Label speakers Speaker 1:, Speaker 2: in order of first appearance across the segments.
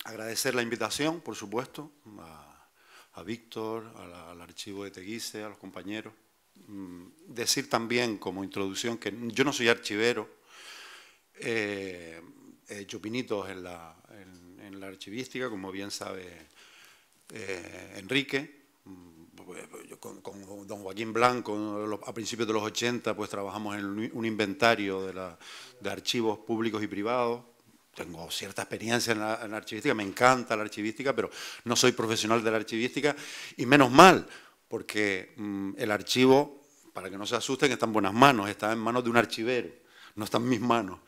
Speaker 1: agradecer la invitación, por supuesto, a Víctor, al archivo de Teguise, a los compañeros. Decir también, como introducción, que yo no soy archivero, he hecho pinitos en la archivística, como bien sabe Enrique. Con don Joaquín Blanco, a principios de los 80, pues trabajamos en un inventario de archivos públicos y privados. Tengo cierta experiencia en la archivística, me encanta la archivística, pero no soy profesional de la archivística, y menos mal, porque el archivo, para que no se asusten, está en buenas manos, está en manos de un archivero, no está en mis manos.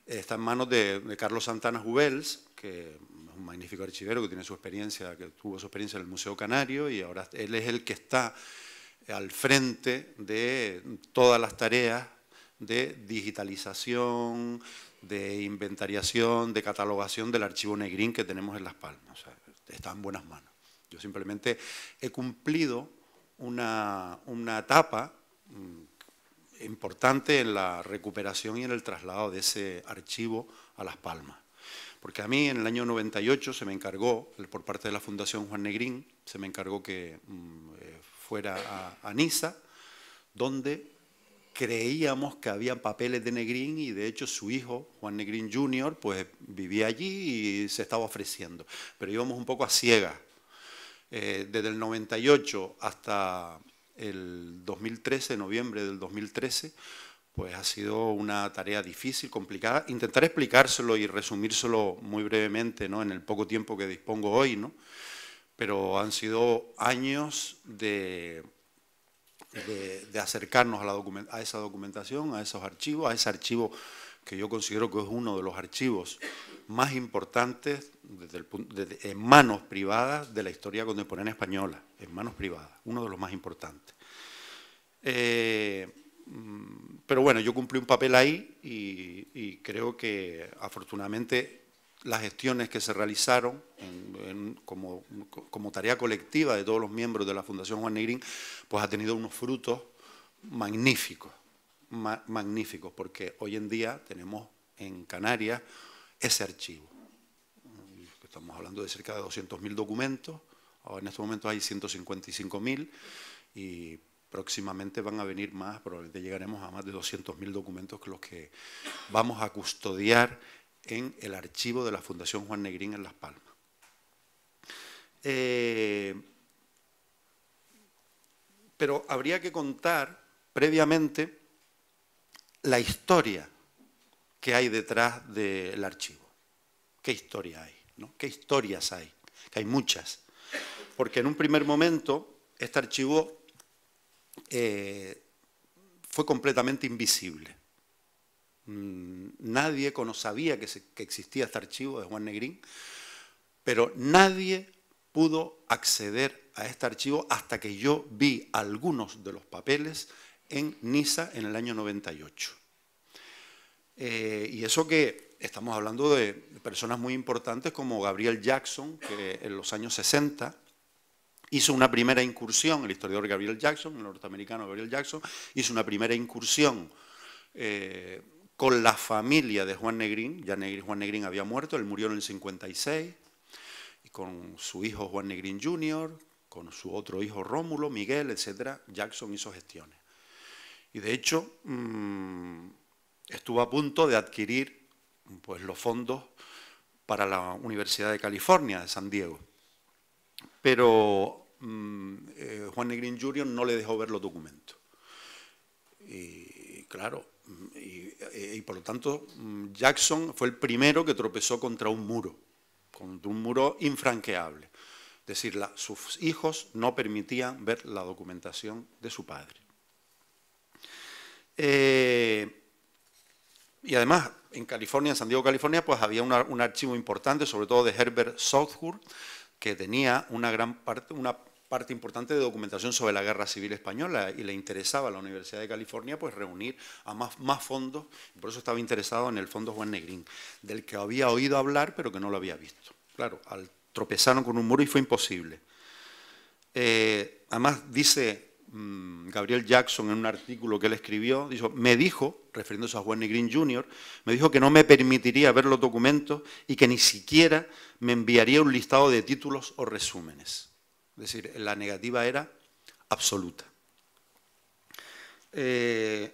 Speaker 1: Está en manos de Carlos Santana Jubels, que es un magnífico archivero que tiene su experiencia, que tuvo su experiencia en el Museo Canario, y ahora él es el que está al frente de todas las tareas de digitalización, de inventariación, de catalogación del archivo Negrín que tenemos en Las Palmas. O sea, está en buenas manos. Yo simplemente he cumplido una etapa importante en la recuperación y en el traslado de ese archivo a Las Palmas. Porque a mí en el año 98 se me encargó, por parte de la Fundación Juan Negrín, se me encargó que fuera a Niza, donde creíamos que había papeles de Negrín, y de hecho su hijo, Juan Negrín Jr., pues vivía allí y se estaba ofreciendo. Pero íbamos un poco a ciegas. Desde el 98 hasta el 2013, noviembre del 2013, pues ha sido una tarea difícil, complicada. Intentaré explicárselo y resumírselo muy brevemente, ¿no?, en el poco tiempo que dispongo hoy, ¿no? Pero han sido años de acercarnos a esa documentación, a esos archivos, a ese archivo que yo considero que es uno de los archivos más importantes en manos privadas de la historia contemporánea española, en manos privadas, uno de los más importantes. Pero bueno, yo cumplí un papel ahí y creo que afortunadamente las gestiones que se realizaron como tarea colectiva de todos los miembros de la Fundación Juan Negrín, pues ha tenido unos frutos magníficos, magníficos, porque hoy en día tenemos en Canarias ese archivo. Estamos hablando de cerca de 200.000 documentos, ahora en estos momentos hay 155.000 y próximamente van a venir más, probablemente llegaremos a más de 200.000 documentos que los que vamos a custodiar en el archivo de la Fundación Juan Negrín en Las Palmas. Pero habría que contar previamente la historia que hay detrás del archivo. ¿Qué historia hay? ¿No? ¿Qué historias hay? Que hay muchas. Porque en un primer momento este archivo fue completamente invisible. Nadie sabía que existía este archivo de Juan Negrín, pero nadie pudo acceder a este archivo hasta que yo vi algunos de los papeles en Niza en el año 98. Y eso que estamos hablando de personas muy importantes como Gabriel Jackson, que en los años 60 hizo una primera incursión, el historiador Gabriel Jackson, el norteamericano Gabriel Jackson, hizo una primera incursión con la familia de Juan Negrín. Ya Juan Negrín había muerto, él murió en el 56, y con su hijo Juan Negrín Jr., con su otro hijo Rómulo, Miguel, etc., Jackson hizo gestiones. Y de hecho, estuvo a punto de adquirir pues, los fondos para la Universidad de California, de San Diego. Pero Juan Negrín Jr. no le dejó ver los documentos. Y claro, y por lo tanto Jackson fue el primero que tropezó contra un muro infranqueable. Es decir, sus hijos no permitían ver la documentación de su padre. Y además, en California, en San Diego, California, pues había un archivo importante, sobre todo de Herbert Southworth, que tenía una parte importante de documentación sobre la Guerra Civil Española, y le interesaba a la Universidad de California pues reunir a más fondos, y por eso estaba interesado en el Fondo Juan Negrín, del que había oído hablar pero que no lo había visto. Claro, tropezaron con un muro y fue imposible. Además dice Gabriel Jackson, en un artículo que él escribió, me dijo, refiriéndose a Juan Negrín Jr., me dijo que no me permitiría ver los documentos y que ni siquiera me enviaría un listado de títulos o resúmenes. Es decir, la negativa era absoluta. El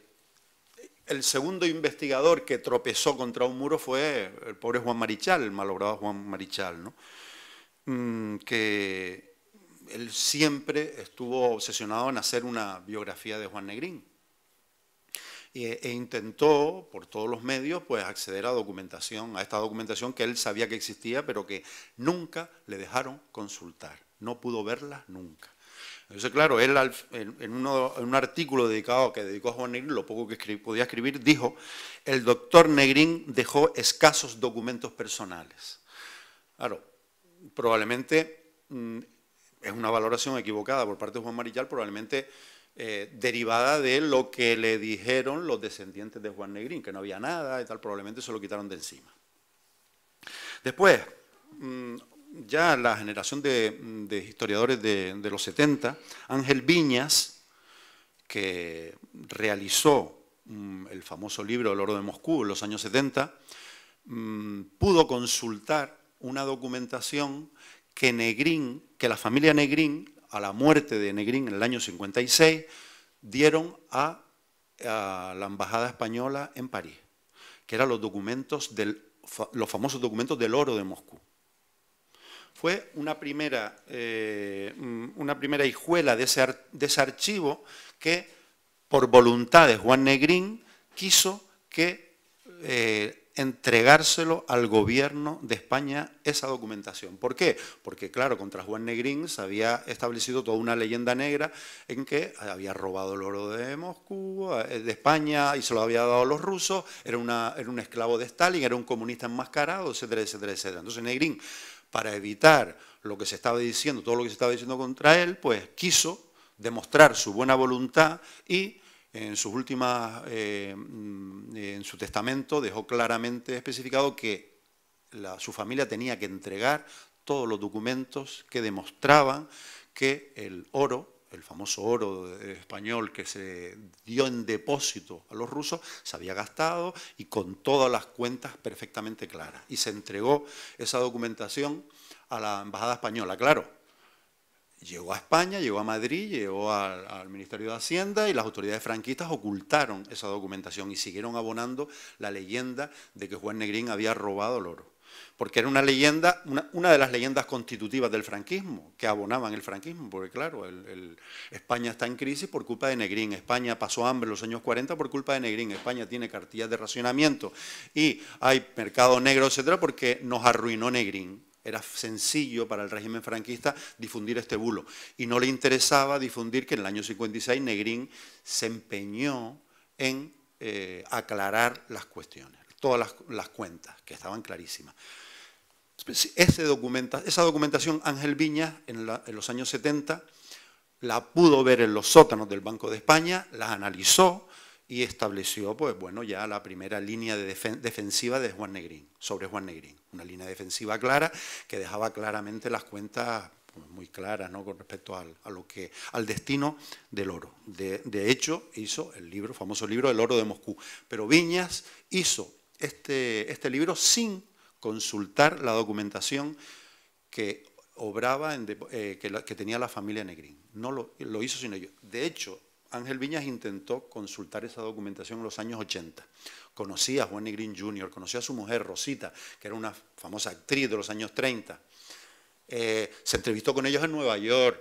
Speaker 1: segundo investigador que tropezó contra un muro fue el pobre Juan Marichal, el malogrado Juan Marichal, ¿no? Que él siempre estuvo obsesionado en hacer una biografía de Juan Negrín e intentó, por todos los medios, pues acceder a documentación, a esta documentación que él sabía que existía, pero que nunca le dejaron consultar, no pudo verla nunca. Entonces, claro, él en un artículo que dedicó a Juan Negrín, lo poco que podía escribir, dijo: el doctor Negrín dejó escasos documentos personales. Claro, probablemente es una valoración equivocada por parte de Juan Marichal, probablemente derivada de lo que le dijeron los descendientes de Juan Negrín, que no había nada y tal, probablemente se lo quitaron de encima. Después, ya la generación de historiadores de los 70, Ángel Viñas, que realizó el famoso libro El oro de Moscú en los años 70, pudo consultar una documentación que la familia Negrín, a la muerte de Negrín en el año 56, dieron a la embajada española en París, que eran los famosos documentos del oro de Moscú. Fue una primera hijuela de ese archivo que, por voluntad de Juan Negrín, quiso que entregárselo al gobierno de España esa documentación. ¿Por qué? Porque, claro, contra Juan Negrín se había establecido toda una leyenda negra en que había robado el oro de Moscú, de España, y se lo había dado a los rusos, era un esclavo de Stalin, era un comunista enmascarado, etcétera, etcétera, etcétera. Entonces Negrín, para evitar lo que se estaba diciendo, todo lo que se estaba diciendo contra él, pues quiso demostrar su buena voluntad y en su testamento dejó claramente especificado que su familia tenía que entregar todos los documentos que demostraban que el oro, el famoso oro español que se dio en depósito a los rusos, se había gastado y con todas las cuentas perfectamente claras. Y se entregó esa documentación a la embajada española. Claro, llegó a España, llegó a Madrid, llegó al Ministerio de Hacienda y las autoridades franquistas ocultaron esa documentación y siguieron abonando la leyenda de que Juan Negrín había robado el oro. Porque era una leyenda, una de las leyendas constitutivas del franquismo, que abonaban el franquismo, porque claro, España está en crisis por culpa de Negrín, España pasó hambre en los años 40 por culpa de Negrín, España tiene cartillas de racionamiento y hay mercado negro, etcétera, porque nos arruinó Negrín. Era sencillo para el régimen franquista difundir este bulo y no le interesaba difundir que en el año 56 Negrín se empeñó en aclarar las cuestiones, todas las cuentas, que estaban clarísimas. Esa documentación Ángel Viñas en los años 70 la pudo ver en los sótanos del Banco de España, la analizó y estableció, pues bueno, ya la primera línea defensiva de Juan Negrín, sobre Juan Negrín. Una línea defensiva clara que dejaba claramente las cuentas pues, muy claras, ¿no?, con respecto al destino del oro. De hecho, hizo el famoso libro El oro de Moscú. Pero Viñas hizo este libro sin consultar la documentación que obraba, que tenía la familia Negrín. No lo hizo sin ello. De hecho, Ángel Viñas intentó consultar esa documentación en los años 80. Conocía a Juan Negrín Jr., conocía a su mujer, Rosita, que era una famosa actriz de los años 30. Se entrevistó con ellos en Nueva York,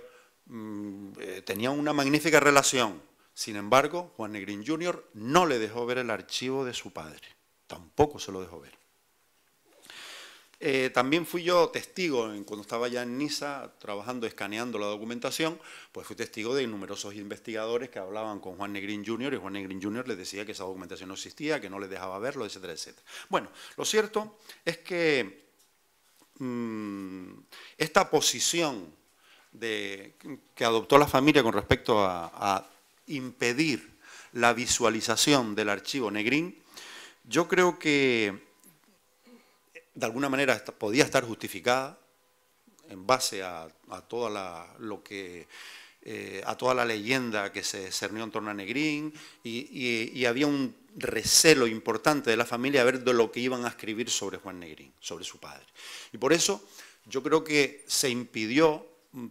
Speaker 1: tenían una magnífica relación. Sin embargo, Juan Negrín Jr. no le dejó ver el archivo de su padre, tampoco se lo dejó ver. También fui yo testigo, cuando estaba ya en Niza, trabajando, escaneando la documentación, pues fui testigo de numerosos investigadores que hablaban con Juan Negrín Jr. y Juan Negrín Jr. les decía que esa documentación no existía, que no les dejaba verlo, etcétera, etcétera. Bueno, lo cierto es que esta posición que adoptó la familia con respecto a impedir la visualización del archivo Negrín, yo creo que de alguna manera podía estar justificada en base a todo lo que a toda la leyenda que se cernió en torno a Negrín, y había un recelo importante de la familia a ver de lo que iban a escribir sobre Juan Negrín, sobre su padre. Y por eso yo creo que se impidió,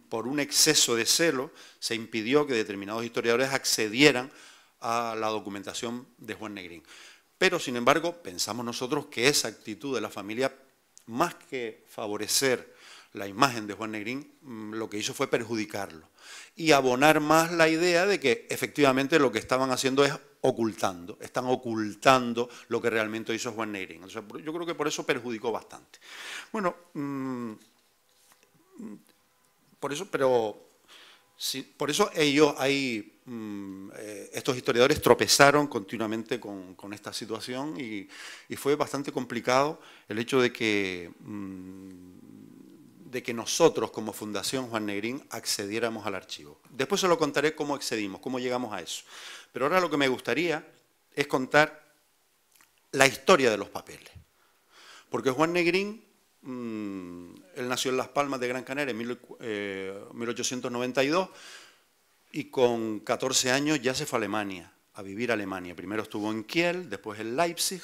Speaker 1: por un exceso de celo, se impidió que determinados historiadores accedieran a la documentación de Juan Negrín. Pero, sin embargo, pensamos nosotros que esa actitud de la familia, más que favorecer la imagen de Juan Negrín, lo que hizo fue perjudicarlo y abonar más la idea de que efectivamente lo que estaban haciendo es están ocultando lo que realmente hizo Juan Negrín. O sea, yo creo que por eso perjudicó bastante. Bueno, por eso ellos estos historiadores tropezaron continuamente con esta situación, y fue bastante complicado el hecho de que nosotros como Fundación Juan Negrín accediéramos al archivo. Después se lo contaré cómo accedimos, cómo llegamos a eso. Pero ahora lo que me gustaría es contar la historia de los papeles. Porque Juan Negrín, él nació en Las Palmas de Gran Canaria en 1892, y con 14 años ya se fue a Alemania, a vivir a Alemania. Primero estuvo en Kiel, después en Leipzig,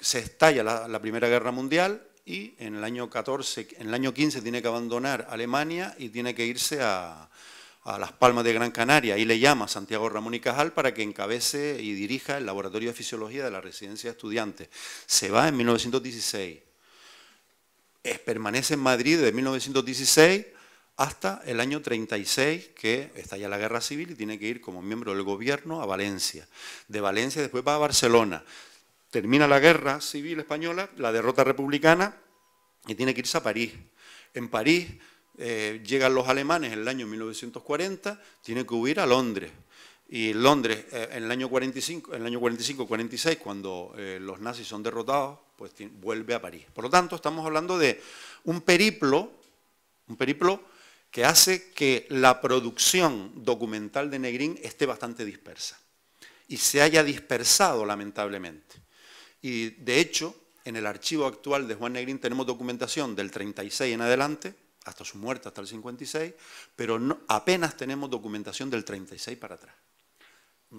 Speaker 1: se estalla la Primera Guerra Mundial, y en el año 15 tiene que abandonar Alemania y tiene que irse a Las Palmas de Gran Canaria. Ahí le llama Santiago Ramón y Cajal para que encabece y dirija el Laboratorio de Fisiología de la Residencia de Estudiantes. Se va en 1916. Permanece en Madrid desde 1916 hasta el año 36, que estalla la Guerra Civil y tiene que ir como miembro del gobierno a Valencia. De Valencia después va a Barcelona. Termina la Guerra Civil Española, la derrota republicana, y tiene que irse a París. En París llegan los alemanes en el año 1940, tiene que huir a Londres. Y Londres, en el año 45-46, cuando los nazis son derrotados, pues vuelve a París. Por lo tanto, estamos hablando de un periplo que hace que la producción documental de Negrín esté bastante dispersa. Y se haya dispersado, lamentablemente. Y, de hecho, en el archivo actual de Juan Negrín tenemos documentación del 36 en adelante, hasta su muerte, hasta el 56, pero apenas tenemos documentación del 36 para atrás.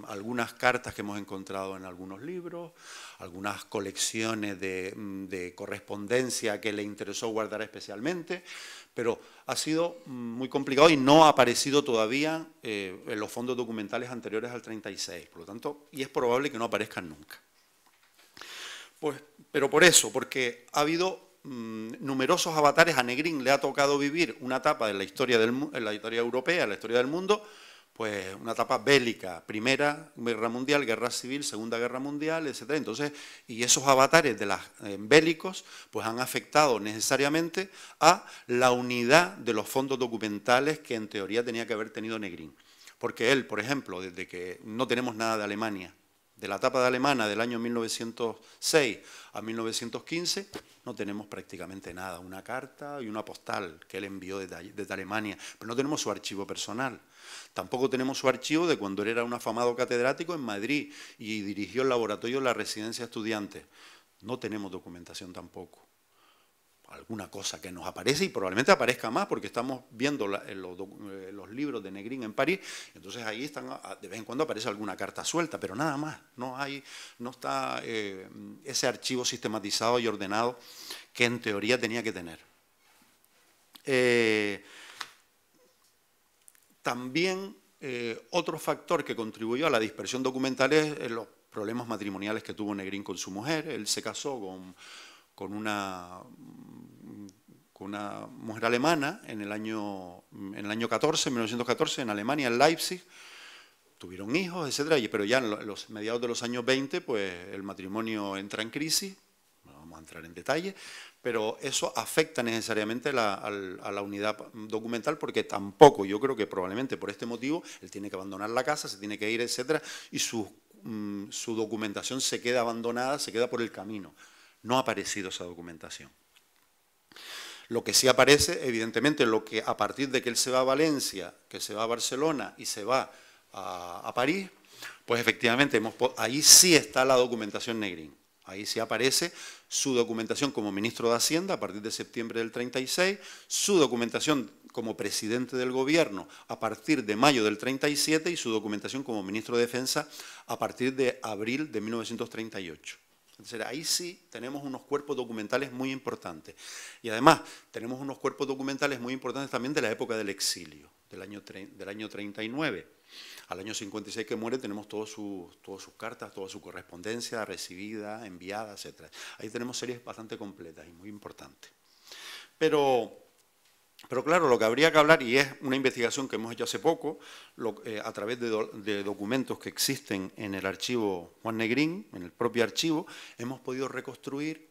Speaker 1: Algunas cartas que hemos encontrado en algunos libros, algunas colecciones de correspondencia que le interesó guardar especialmente, pero ha sido muy complicado y no ha aparecido todavía en los fondos documentales anteriores al 36, por lo tanto, y es probable que no aparezcan nunca. Pues, pero por eso, porque ha habido numerosos avatares. A Negrín le ha tocado vivir una etapa de la historia, en la historia europea, en la historia del mundo, pues una etapa bélica, Primera Guerra Mundial, Guerra Civil, Segunda Guerra Mundial, etc. Entonces, y esos avatares de los bélicos pues han afectado necesariamente a la unidad de los fondos documentales que en teoría tenía que haber tenido Negrín. Porque él, por ejemplo, desde que no tenemos nada de Alemania, de la etapa de alemana del año 1906 a 1915, no tenemos prácticamente nada. Una carta y una postal que él envió desde Alemania, pero no tenemos su archivo personal. Tampoco tenemos su archivo de cuando él era un afamado catedrático en Madrid y dirigió el laboratorio de la Residencia de Estudiantes. No tenemos documentación tampoco. Alguna cosa que nos aparece, y probablemente aparezca más porque estamos viendo los libros de Negrín en París, entonces ahí de vez en cuando aparece alguna carta suelta, pero nada más, no está ese archivo sistematizado y ordenado que en teoría tenía que tener. También otro factor que contribuyó a la dispersión documental es los problemas matrimoniales que tuvo Negrín con su mujer. Él se casó con una mujer alemana en el año 1914, en Alemania, en Leipzig. Tuvieron hijos, etcétera, pero ya en los mediados de los años 20, pues el matrimonio entra en crisis. No vamos a entrar en detalle, pero eso afecta necesariamente a la unidad documental, porque tampoco, yo creo que probablemente por este motivo, él tiene que abandonar la casa, se tiene que ir, etcétera, y su documentación se queda abandonada, se queda por el camino. No ha aparecido esa documentación. Lo que sí aparece, evidentemente, lo que a partir de que él se va a Valencia, que se va a Barcelona y se va a París, pues efectivamente ahí sí está la documentación Negrín. Ahí sí aparece su documentación como ministro de Hacienda a partir de septiembre del 36, su documentación como presidente del gobierno a partir de mayo del 37 y su documentación como ministro de Defensa a partir de abril de 1938. Entonces, ahí sí tenemos unos cuerpos documentales muy importantes. Y además tenemos unos cuerpos documentales muy importantes también de la época del exilio, del año 39. Al año 56 que muere tenemos todas sus cartas, toda su correspondencia recibida, enviada, etc. Ahí tenemos series bastante completas y muy importantes. Pero claro, lo que habría que hablar, y es una investigación que hemos hecho hace poco, a través de documentos que existen en el archivo Juan Negrín, en el propio archivo, hemos podido reconstruir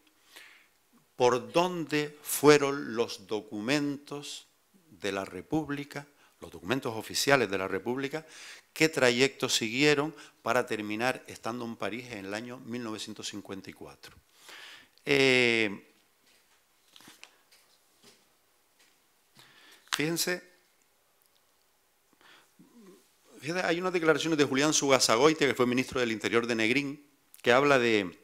Speaker 1: por dónde fueron los documentos de la República, los documentos oficiales de la República, qué trayecto siguieron para terminar estando en París en el año 1954. Fíjense, hay unas declaraciones de Julián Zugasagoitia, que fue ministro del Interior de Negrín, que habla de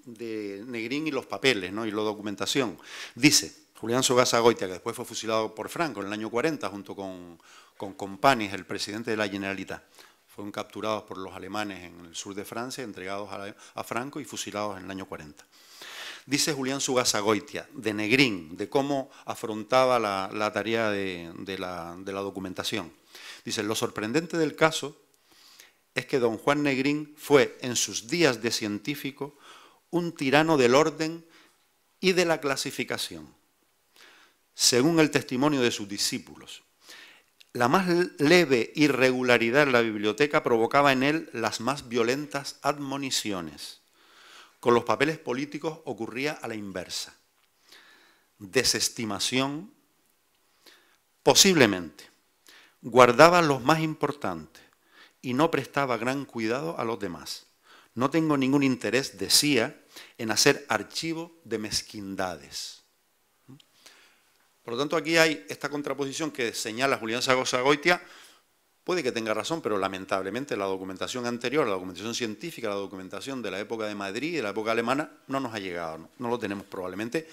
Speaker 1: Negrín y los papeles, ¿no? Y la documentación. Dice Julián Zugasagoitia, que después fue fusilado por Franco en el año 40, junto con Companys, el presidente de la Generalitat. Fueron capturados por los alemanes en el sur de Francia, entregados a Franco y fusilados en el año 40. Dice Julián Zugasagoitia, de Negrín, de cómo afrontaba la tarea de la documentación. Dice, lo sorprendente del caso es que don Juan Negrín fue, en sus días de científico, un tirano del orden y de la clasificación, según el testimonio de sus discípulos. La más leve irregularidad en la biblioteca provocaba en él las más violentas admoniciones. Con los papeles políticos ocurría a la inversa. Desestimación, posiblemente. Guardaba los más importantes y no prestaba gran cuidado a los demás. No tengo ningún interés, decía, en hacer archivo de mezquindades. Por lo tanto, aquí hay esta contraposición que señala Julián Zugasagoitia. Puede que tenga razón, pero lamentablemente la documentación anterior, la documentación científica, la documentación de la época de Madrid, de la época alemana, no nos ha llegado, no lo tenemos. Probablemente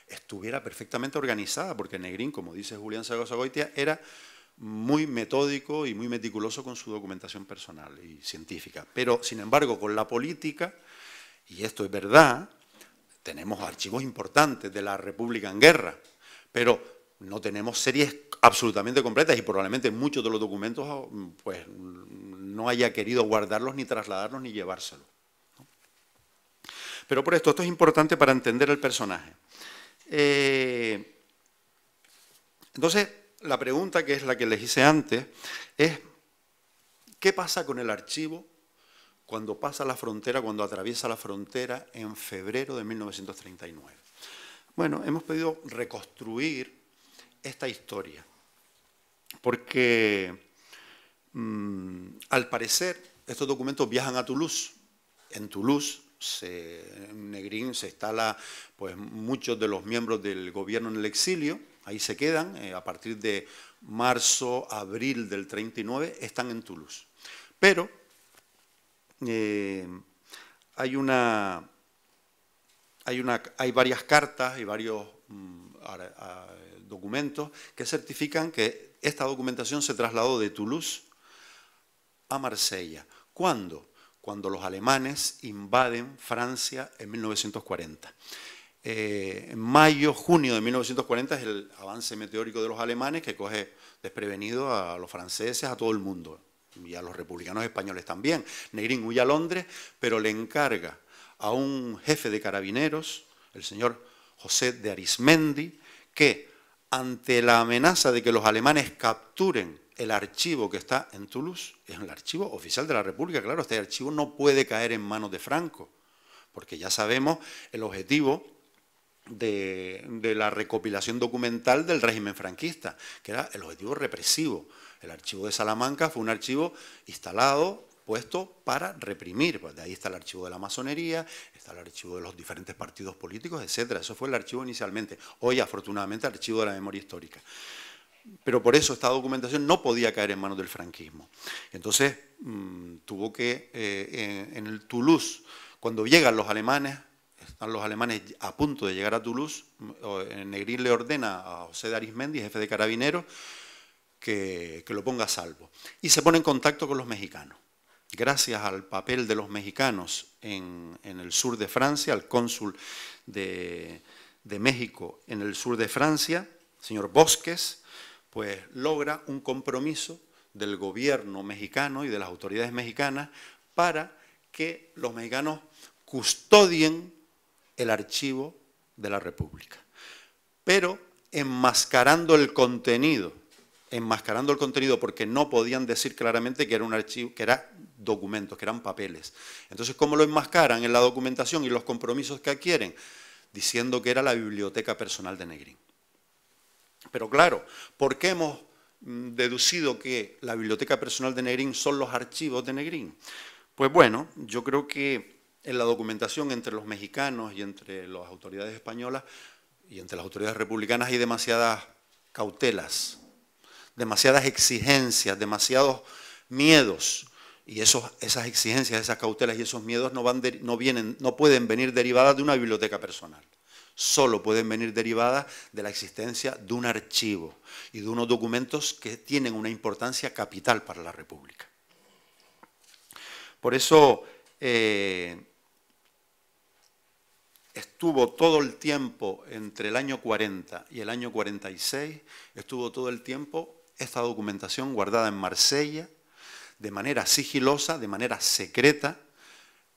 Speaker 1: estuviera perfectamente organizada, porque Negrín, como dice Julián Zugasagoitia, era muy metódico y muy meticuloso con su documentación personal y científica. Pero, sin embargo, con la política, y esto es verdad, tenemos archivos importantes de la República en guerra, pero no tenemos series absolutamente completas y probablemente muchos de los documentos pues, no haya querido guardarlos, ni trasladarlos, ni llevárselos, ¿no? Pero por esto es importante para entender el personaje. Entonces, la pregunta, que es la que les hice antes, es ¿qué pasa con el archivo cuando pasa la frontera, cuando atraviesa la frontera en febrero de 1939? Bueno, hemos podido reconstruir esta historia, porque al parecer estos documentos viajan a Toulouse. En Toulouse, en Negrín se instala, pues muchos de los miembros del gobierno en el exilio, ahí se quedan, a partir de marzo, abril del 39, están en Toulouse. Pero hay varias cartas y varios documentos que certifican que esta documentación se trasladó de Toulouse a Marsella. ¿Cuándo? Cuando los alemanes invaden Francia en 1940. En mayo, junio de 1940 es el avance meteórico de los alemanes que coge desprevenido a los franceses, a todo el mundo, y a los republicanos españoles también. Negrín huye a Londres, pero le encarga a un jefe de carabineros, el señor José de Arismendi, que ante la amenaza de que los alemanes capturen el archivo que está en Toulouse, es el archivo oficial de la República, claro, este archivo no puede caer en manos de Franco, porque ya sabemos el objetivo de la recopilación documental del régimen franquista, que era el objetivo represivo. El archivo de Salamanca fue un archivo instalado, puesto para reprimir. Pues de ahí está el archivo de la masonería, está el archivo de los diferentes partidos políticos, etcétera. Eso fue el archivo inicialmente. Hoy, afortunadamente, el archivo de la memoria histórica. Pero por eso esta documentación no podía caer en manos del franquismo. Entonces, tuvo que, en el Toulouse, Cuando llegan los alemanes, están los alemanes a punto de llegar a Toulouse, Negrín le ordena a José de Arizmendi, jefe de carabineros, que lo ponga a salvo. Y se pone en contacto con los mexicanos. Gracias al papel de los mexicanos en el sur de Francia, al cónsul de México en el sur de Francia, señor Bosques, pues logra un compromiso del gobierno mexicano y de las autoridades mexicanas para que los mexicanos custodien el archivo de la República, pero enmascarando el contenido porque no podían decir claramente que era un archivo, que eran documentos, que eran papeles. Entonces, ¿cómo lo enmascaran en la documentación y los compromisos que adquieren? Diciendo que era la biblioteca personal de Negrín. Pero claro, ¿por qué hemos deducido que la biblioteca personal de Negrín son los archivos de Negrín? Pues bueno, yo creo que en la documentación entre los mexicanos y entre las autoridades españolas y entre las autoridades republicanas hay demasiadas cautelas, demasiadas exigencias, demasiados miedos. Y esas exigencias, esas cautelas y esos miedos no pueden venir derivadas de una biblioteca personal. Solo pueden venir derivadas de la existencia de un archivo y de unos documentos que tienen una importancia capital para la República. Por eso estuvo todo el tiempo, entre el año 40 y el año 46, estuvo todo el tiempo esta documentación guardada en Marsella, de manera sigilosa, de manera secreta,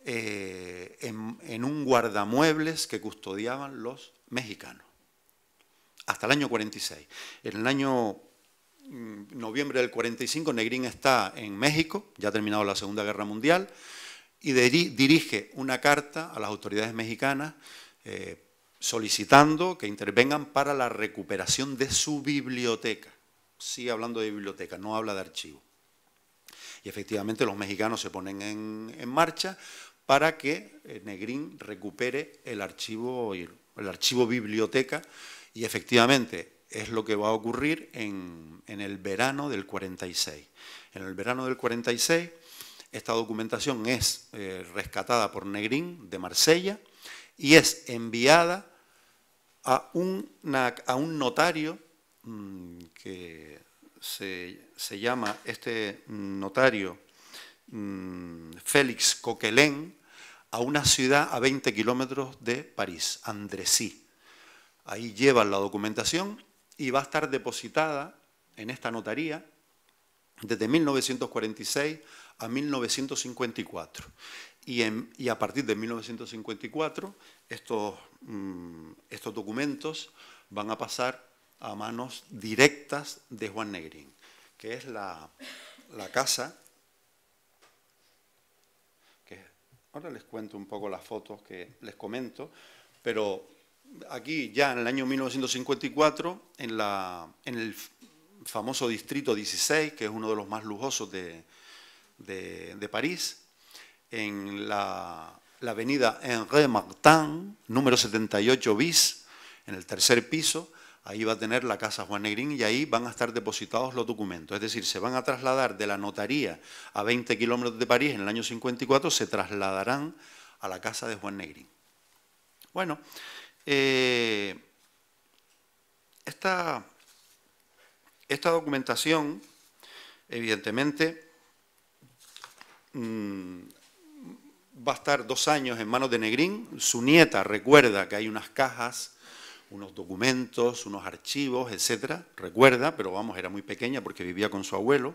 Speaker 1: en un guardamuebles que custodiaban los mexicanos, hasta el año 46. En el año noviembre del 45, Negrín está en México, ya ha terminado la Segunda Guerra Mundial, y dirige una carta a las autoridades mexicanas solicitando que intervengan para la recuperación de su biblioteca. Sigue hablando de biblioteca, no habla de archivo. Y efectivamente los mexicanos se ponen en marcha para que Negrín recupere el archivo biblioteca, y efectivamente es lo que va a ocurrir en el verano del 46. En el verano del 46 esta documentación es rescatada por Negrín de Marsella y es enviada a un notario que se llama este notario Félix Coquelin, a una ciudad a 20 kilómetros de París, Andresí. Ahí llevan la documentación y va a estar depositada en esta notaría desde 1946 a 1954. Y a partir de 1954 estos documentos van a pasar a manos directas de Juan Negrín, que es la casa, que ahora les cuento un poco las fotos que les comento, pero aquí ya en el año 1954, en el famoso Distrito 16, que es uno de los más lujosos de París, en la avenida Henri Martin, número 78 bis, en el tercer piso, ahí va a tener la casa Juan Negrín y ahí van a estar depositados los documentos. Es decir, se van a trasladar de la notaría a 20 kilómetros de París en el año 54, se trasladarán a la casa de Juan Negrín. Bueno, esta documentación, evidentemente, va a estar 2 años en manos de Negrín. Su nieta recuerda que hay unas cajas, unos documentos, unos archivos, etcétera. Recuerda, pero vamos, era muy pequeña porque vivía con su abuelo.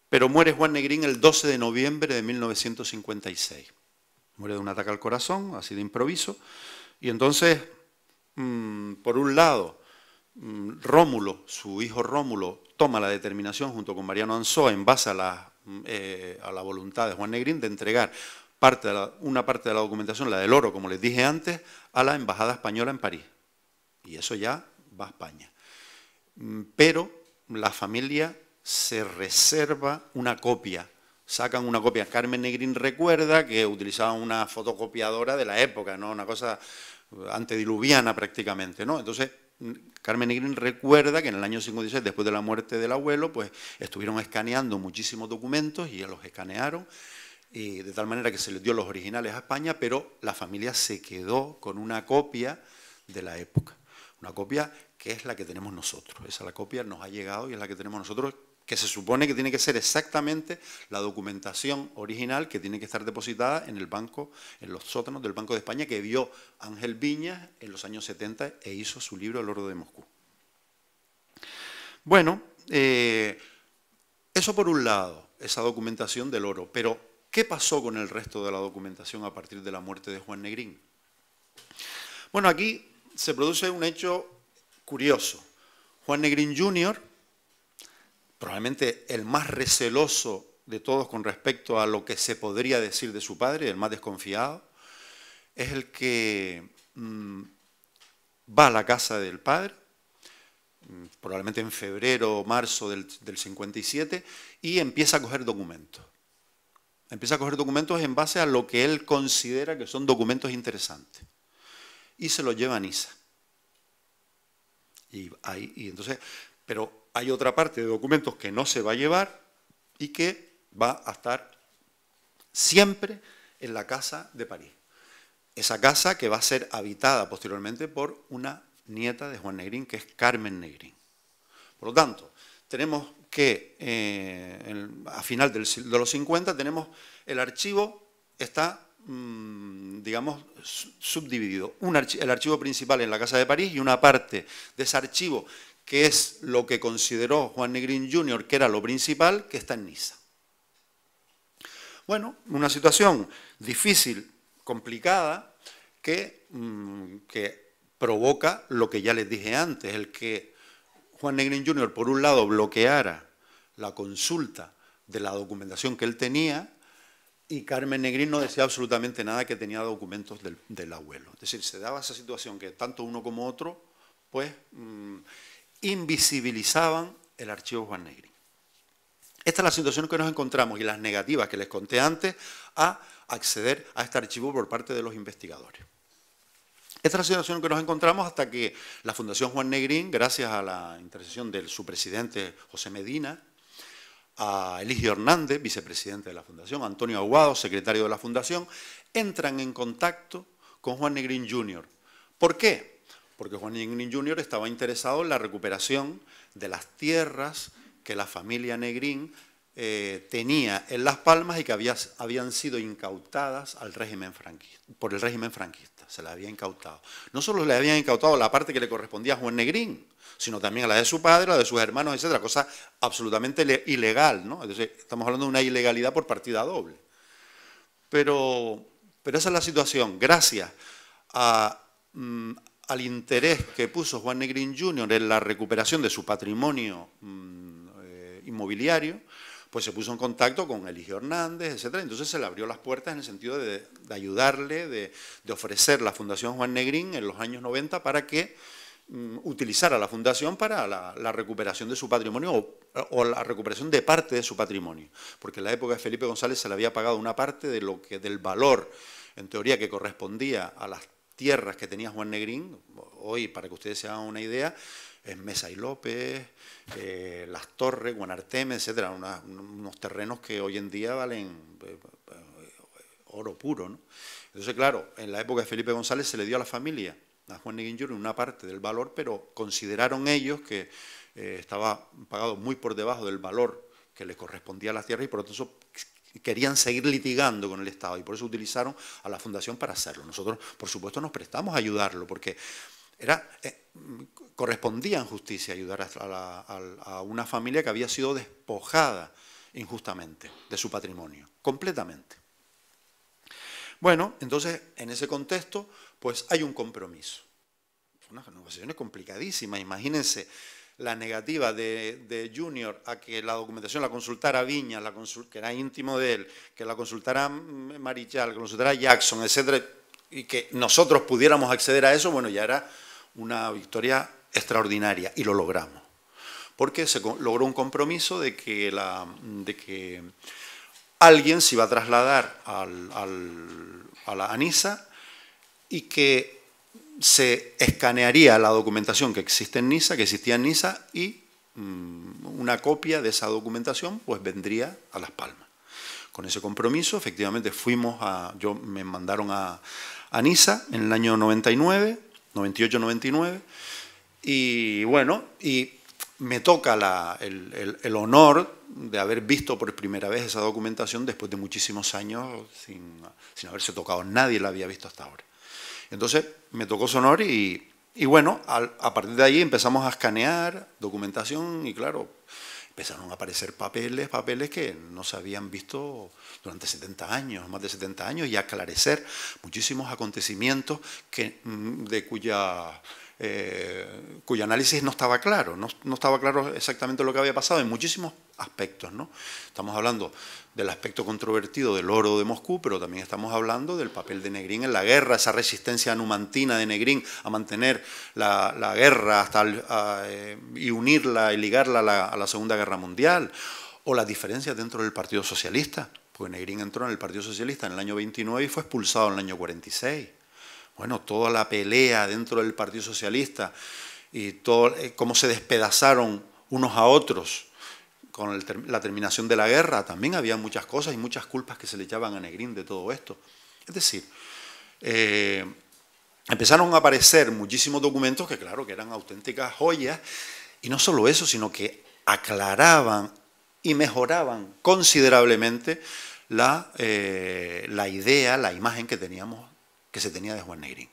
Speaker 1: Pero muere Juan Negrín el 12 de noviembre de 1956. Muere de un ataque al corazón, así de improviso. Y entonces, por un lado, Rómulo, su hijo Rómulo, toma la determinación junto con Mariano Anzoa, en base a la voluntad de Juan Negrín, de entregar una parte de la documentación, la del oro, como les dije antes, a la Embajada Española en París. Y eso ya va a España. Pero la familia se reserva una copia. Sacan una copia. Carmen Negrín recuerda que utilizaban una fotocopiadora de la época, ¿no? Una cosa antediluviana prácticamente, ¿no? Entonces, Carmen Negrín recuerda que en el año 56, después de la muerte del abuelo, pues estuvieron escaneando muchísimos documentos y ya los escanearon y de tal manera que se les dio los originales a España, pero la familia se quedó con una copia de la época. Una copia que es la que tenemos nosotros. Esa la copia nos ha llegado y es la que tenemos nosotros, que se supone que tiene que ser exactamente la documentación original que tiene que estar depositada en el banco, en los sótanos del Banco de España, que vio Ángel Viñas en los años 70 e hizo su libro El oro de Moscú. Bueno, eso por un lado, esa documentación del oro. Pero, ¿qué pasó con el resto de la documentación a partir de la muerte de Juan Negrín? Bueno, aquí se produce un hecho curioso. Juan Negrín Jr., probablemente el más receloso de todos con respecto a lo que se podría decir de su padre, el más desconfiado, es el que va a la casa del padre, probablemente en febrero o marzo del 57, y empieza a coger documentos. Empieza a coger documentos en base a lo que él considera que son documentos interesantes. Y se los lleva a Niza. Pero hay otra parte de documentos que no se va a llevar y que va a estar siempre en la casa de París. Esa casa que va a ser habitada posteriormente por una nieta de Juan Negrín, que es Carmen Negrín. Por lo tanto, tenemos que a final de los 50 tenemos el archivo está, digamos, subdividido. El archivo principal en la Casa de París y una parte de ese archivo que es lo que consideró Juan Negrín Jr. que era lo principal, que está en Niza. Bueno, una situación difícil, complicada, que provoca lo que ya les dije antes, el que Juan Negrín Jr. por un lado bloqueara la consulta de la documentación que él tenía y Carmen Negrín no decía absolutamente nada, que tenía documentos del abuelo. Es decir, se daba esa situación que tanto uno como otro pues invisibilizaban el archivo Juan Negrín. Esta es la situación que nos encontramos y las negativas que les conté antes a acceder a este archivo por parte de los investigadores. Esta es la situación que nos encontramos hasta que la Fundación Juan Negrín, gracias a la intercesión de su presidente José Medina, a Eligio Hernández, vicepresidente de la Fundación, a Antonio Aguado, secretario de la Fundación, entran en contacto con Juan Negrín Jr. ¿Por qué? Porque Juan Negrín Jr. estaba interesado en la recuperación de las tierras que la familia Negrín tenía en Las Palmas y que habían sido incautadas al régimen franquista, por el régimen franquista, se las había incautado. No solo le habían incautado la parte que le correspondía a Juan Negrín, sino también a la de su padre, la de sus hermanos, etcétera, cosa absolutamente ilegal, ¿no? Entonces, estamos hablando de una ilegalidad por partida doble. Pero esa es la situación. Gracias al interés que puso Juan Negrín Jr. en la recuperación de su patrimonio inmobiliario, pues se puso en contacto con Eligio Hernández, etcétera. Entonces se le abrió las puertas en el sentido de ayudarle, de ofrecer la Fundación Juan Negrín en los años 90 para que utilizara la Fundación para la recuperación de su patrimonio o la recuperación de parte de su patrimonio. Porque en la época de Felipe González se le había pagado una parte de del valor, en teoría, que correspondía a las tierras que tenía Juan Negrín. Hoy, para que ustedes se hagan una idea, es Mesa y López, Las Torres, Guanarteme, etcétera, unos terrenos que hoy en día valen oro puro, ¿no? Entonces, claro, en la época de Felipe González se le dio a la familia, a Juan Negrín Jr., una parte del valor, pero consideraron ellos que estaba pagado muy por debajo del valor que le correspondía a las tierras y por lo tanto querían seguir litigando con el Estado y por eso utilizaron a la Fundación para hacerlo. Nosotros, por supuesto, nos prestamos a ayudarlo porque correspondía en justicia ayudar a una familia que había sido despojada injustamente de su patrimonio, completamente. Bueno, entonces, en ese contexto, pues hay un compromiso. Unas negociaciones complicadísimas. Imagínense la negativa de Junior a que la documentación la consultara Viñas, que era íntimo de él, que la consultara Marichal, que la consultara Jackson, etcétera, y que nosotros pudiéramos acceder a eso, bueno, ya era una victoria extraordinaria y lo logramos. Porque se logró un compromiso de que alguien se iba a trasladar a Niza y que se escanearía la documentación que existe en Niza, que existía en Niza, y una copia de esa documentación pues vendría a Las Palmas. con ese compromiso. Efectivamente me mandaron a Niza en el año 99, 98-99, y bueno, y me toca el honor de haber visto por primera vez esa documentación después de muchísimos años sin haberse tocado. Nadie la había visto hasta ahora. Entonces me tocó ese honor y bueno, a partir de ahí empezamos a escanear documentación y claro, empezaron a aparecer papeles que no se habían visto durante 70 años, más de 70 años, y a aclarecer muchísimos acontecimientos cuyo análisis no estaba claro, no estaba claro exactamente lo que había pasado en muchísimos aspectos, ¿no? Estamos hablando del aspecto controvertido del oro de Moscú, pero también estamos hablando del papel de Negrín en la guerra, esa resistencia numantina de Negrín a mantener la guerra y unirla y ligarla a la Segunda Guerra Mundial, o las diferencias dentro del Partido Socialista, porque Negrín entró en el Partido Socialista en el año 29 y fue expulsado en el año 46. Bueno, toda la pelea dentro del Partido Socialista y todo cómo se despedazaron unos a otros con la terminación de la guerra, también había muchas cosas y muchas culpas que se le echaban a Negrín de todo esto. Es decir, empezaron a aparecer muchísimos documentos que claro, que eran auténticas joyas, y no solo eso, sino que aclaraban y mejoraban considerablemente la idea, la imagen que se tenía de Juan Negrín.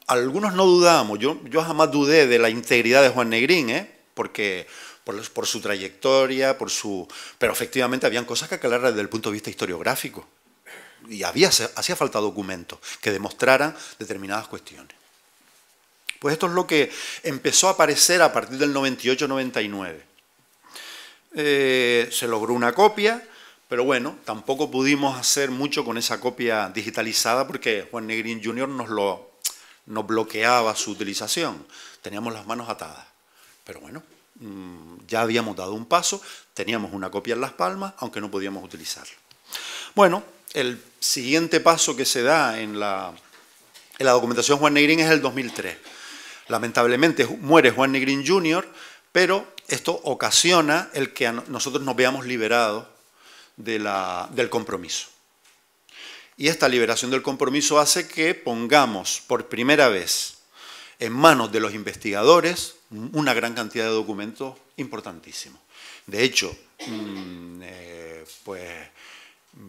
Speaker 1: Algunos no dudábamos, yo jamás dudé de la integridad de Juan Negrín, porque por su trayectoria, pero efectivamente habían cosas que aclarar desde el punto de vista historiográfico. Y hacía falta documentos que demostraran determinadas cuestiones. Pues esto es lo que empezó a aparecer a partir del 98-99. Se logró una copia, pero bueno, tampoco pudimos hacer mucho con esa copia digitalizada porque Juan Negrín Jr. nos bloqueaba su utilización. Teníamos las manos atadas. Pero bueno, ya habíamos dado un paso, teníamos una copia en Las Palmas, aunque no podíamos utilizarla. Bueno, el siguiente paso que se da en la documentación Juan Negrín es el 2003. Lamentablemente muere Juan Negrín Jr., pero esto ocasiona el que nosotros nos veamos liberados del compromiso. Y esta liberación del compromiso hace que pongamos por primera vez en manos de los investigadores una gran cantidad de documentos importantísimos. De hecho, pues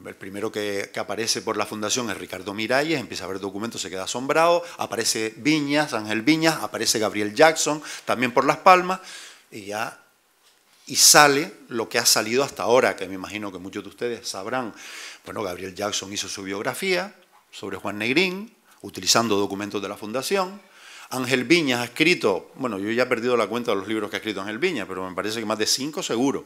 Speaker 1: el primero que aparece por la Fundación es Ricardo Miralles, empieza a ver documentos, se queda asombrado, aparece Viñas, Ángel Viñas, aparece Gabriel Jackson, también por Las Palmas, y sale lo que ha salido hasta ahora, que me imagino que muchos de ustedes sabrán. Bueno, Gabriel Jackson hizo su biografía sobre Juan Negrín, utilizando documentos de la Fundación. Ángel Viñas ha escrito, bueno, yo ya he perdido la cuenta de los libros que ha escrito Ángel Viñas, pero me parece que más de 5 seguro,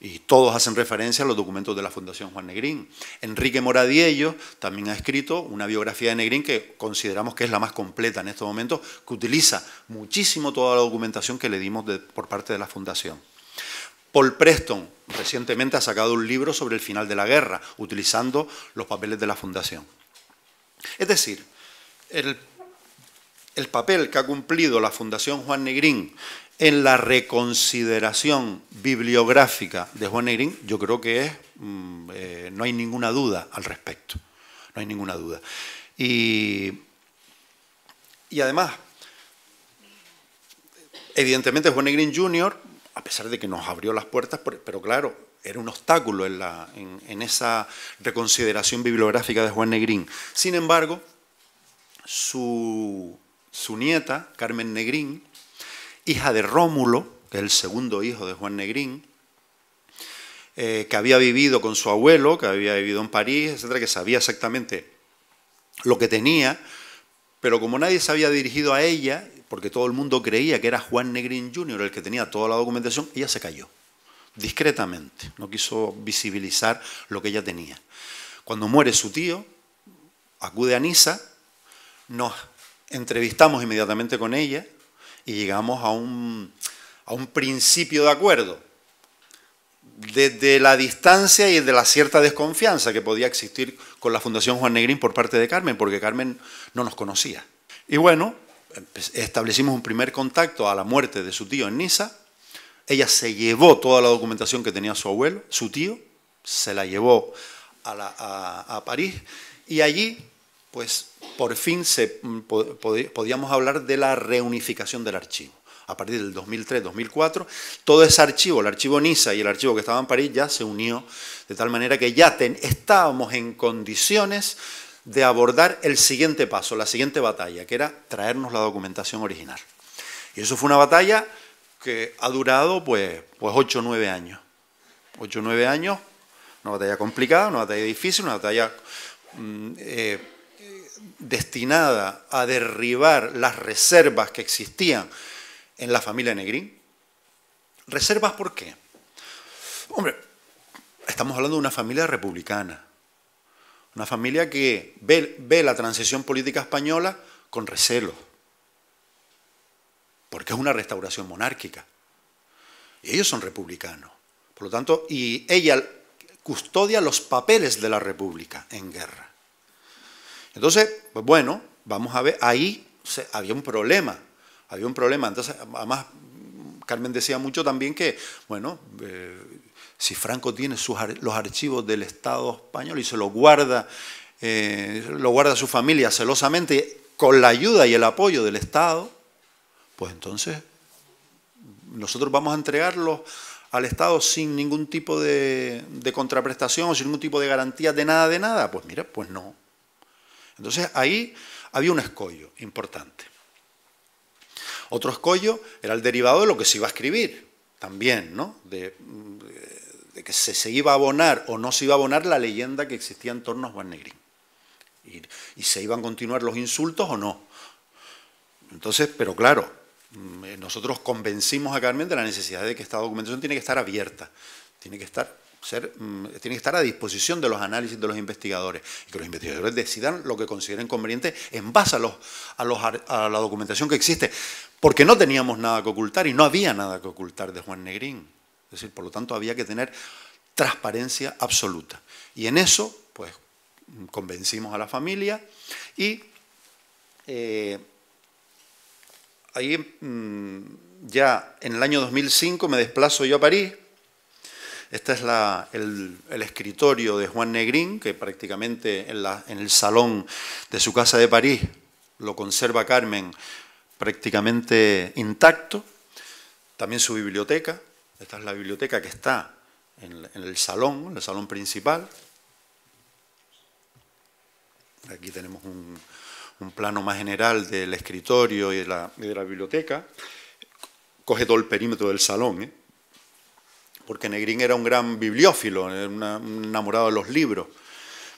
Speaker 1: y todos hacen referencia a los documentos de la Fundación Juan Negrín. Enrique Moradiello también ha escrito una biografía de Negrín que consideramos que es la más completa en estos momentos, que utiliza muchísimo toda la documentación que le dimos por parte de la Fundación. Paul Preston recientemente ha sacado un libro sobre el final de la guerra, utilizando los papeles de la Fundación. Es decir, el papel que ha cumplido la Fundación Juan Negrín en la reconsideración bibliográfica de Juan Negrín, yo creo que no hay ninguna duda al respecto. No hay ninguna duda. Y además, evidentemente Juan Negrín Jr., a pesar de que nos abrió las puertas, pero claro, era un obstáculo en esa reconsideración bibliográfica de Juan Negrín. Sin embargo, su nieta, Carmen Negrín, hija de Rómulo, que es el segundo hijo de Juan Negrín, que había vivido con su abuelo, que había vivido en París, etcétera, que sabía exactamente lo que tenía, pero como nadie se había dirigido a ella, porque todo el mundo creía que era Juan Negrín Jr. el que tenía toda la documentación, ella se cayó, discretamente, no quiso visibilizar lo que ella tenía. Cuando muere su tío, acude a Niza, nos entrevistamos inmediatamente con ella y llegamos a un principio de acuerdo, desde la distancia y de la cierta desconfianza que podía existir con la Fundación Juan Negrín por parte de Carmen, porque Carmen no nos conocía. Y bueno, establecimos un primer contacto a la muerte de su tío en Niza. Ella se llevó toda la documentación que tenía su abuelo, su tío, se la llevó a París y allí, pues, por fin podíamos hablar de la reunificación del archivo. A partir del 2003-2004, todo ese archivo, el archivo NISA y el archivo que estaba en París, ya se unió, de tal manera que ya estábamos en condiciones de abordar el siguiente paso, la siguiente batalla, que era traernos la documentación original. Y eso fue una batalla que ha durado pues 8 o 9 años. 8 o 9 años, una batalla complicada, una batalla difícil, una batalla destinada a derribar las reservas que existían en la familia Negrín. ¿Reservas por qué? Hombre, estamos hablando de una familia republicana, una familia que ve la transición política española con recelo, porque es una restauración monárquica, y ellos son republicanos. Por lo tanto, y ella custodia los papeles de la República en guerra. Entonces, pues bueno, vamos a ver, ahí había un problema. Había un problema. Entonces, además, Carmen decía mucho también que, bueno, si Franco tiene los archivos del Estado español y se los guarda su familia celosamente con la ayuda y el apoyo del Estado, pues entonces nosotros vamos a entregarlos al Estado sin ningún tipo de contraprestación o sin ningún tipo de garantía de nada. Pues mira, pues no. Entonces ahí había un escollo importante. Otro escollo era el derivado de lo que se iba a escribir también, ¿no? De que se iba a abonar o no se iba a abonar la leyenda que existía en torno a Juan Negrín. Y se iban a continuar los insultos o no. Entonces, pero claro, nosotros convencimos a Carmen de la necesidad de que esta documentación tiene que estar abierta, tiene que estar a disposición de los análisis de los investigadores y que los investigadores decidan lo que consideren conveniente en base a la documentación que existe, porque no teníamos nada que ocultar y no había nada que ocultar de Juan Negrín. Es decir, por lo tanto había que tener transparencia absoluta. Y en eso, pues, convencimos a la familia y ahí ya en el año 2005 me desplazo yo a París. Este es el escritorio de Juan Negrín, que prácticamente en el salón de su casa de París lo conserva Carmen prácticamente intacto. También su biblioteca. Esta es la biblioteca que está en el salón principal. Aquí tenemos un plano más general del escritorio y de la biblioteca. Coge todo el perímetro del salón, porque Negrín era un gran bibliófilo, era un enamorado de los libros,